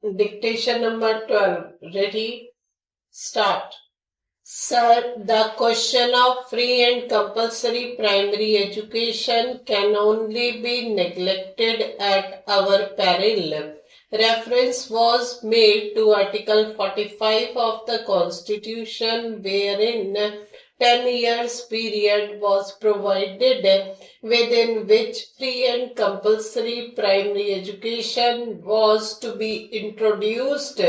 Dictation number 12. Ready? Start. Sir, the question of free and compulsory primary education can only be neglected at our peril. Reference was made to Article 45 of the Constitution, wherein 10 years period was provided within which free and compulsory primary education was to be introduced.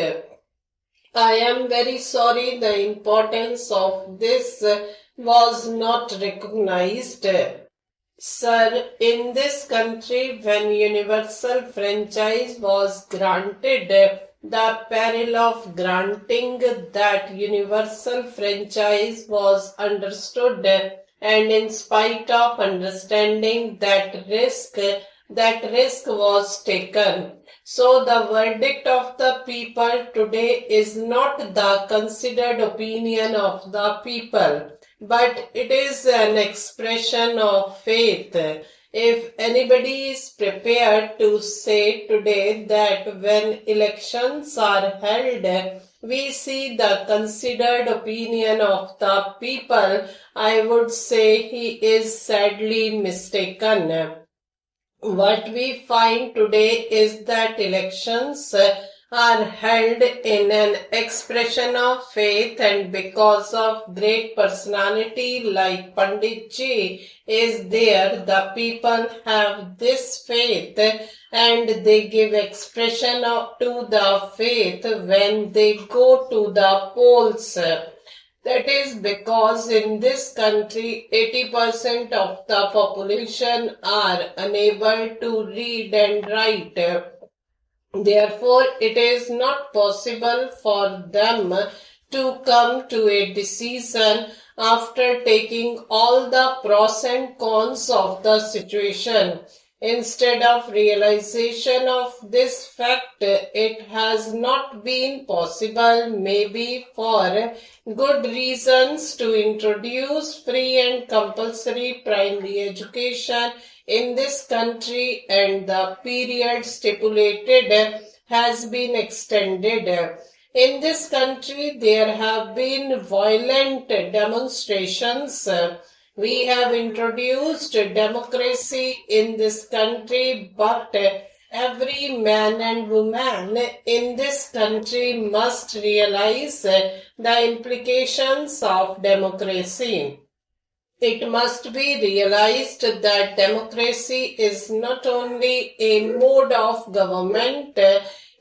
I am very sorry the importance of this was not recognized. Sir, in this country, when universal franchise was granted, the peril of granting that universal franchise was understood, and in spite of understanding that risk was taken. So the verdict of the people today is not the considered opinion of the people, but it is an expression of faith. If anybody is prepared to say today that when elections are held, we see the considered opinion of the people, I would say he is sadly mistaken. What we find today is that elections are held in an expression of faith, and because of great personality like Pandit Ji is there, the people have this faith and they give expression to the faith when they go to the polls. That is because in this country 80% of the population are unable to read and write. Therefore, it is not possible for them to come to a decision after taking all the pros and cons of the situation. Instead of realization of this fact, it has not been possible, maybe for good reasons, to introduce free and compulsory primary education in this country, and the period stipulated has been extended. In this country, there have been violent demonstrations. We have introduced democracy in this country, but every man and woman in this country must realize the implications of democracy. It must be realized that democracy is not only a mode of government,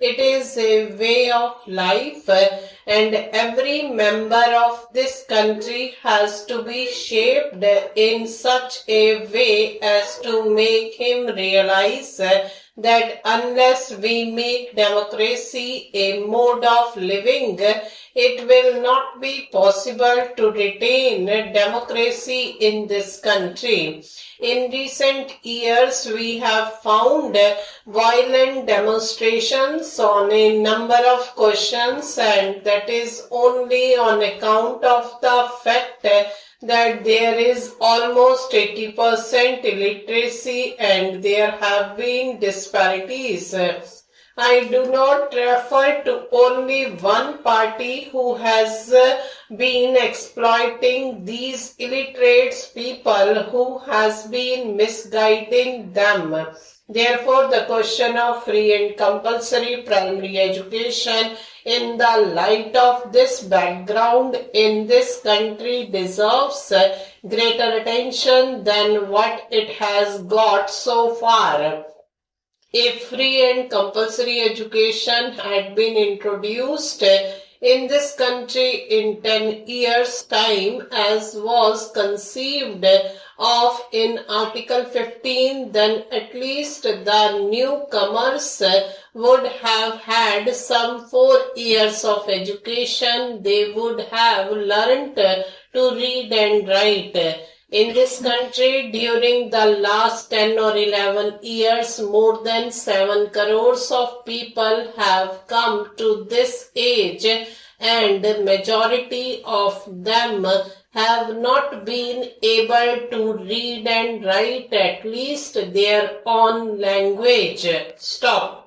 it is a way of life, and every member of this country has to be shaped in such a way as to make him realize that unless we make democracy a mode of living, it will not be possible to retain democracy in this country. In recent years, we have found violent demonstrations on a number of questions, and that is only on account of the fact that there is almost 80% illiteracy and there have been disparities. I do not refer to only one party who has been exploiting these illiterate people, who has been misguiding them. Therefore, the question of free and compulsory primary education in the light of this background in this country deserves greater attention than what it has got so far. If free and compulsory education had been introduced in this country in 10 years' time, as was conceived of in Article 15, then at least the newcomers would have had some 4 years of education. They would have learnt to read and write. In this country, during the last 10 or 11 years, more than 7 crores of people have come to this age, and the majority of them have not been able to read and write at least their own language. Stop.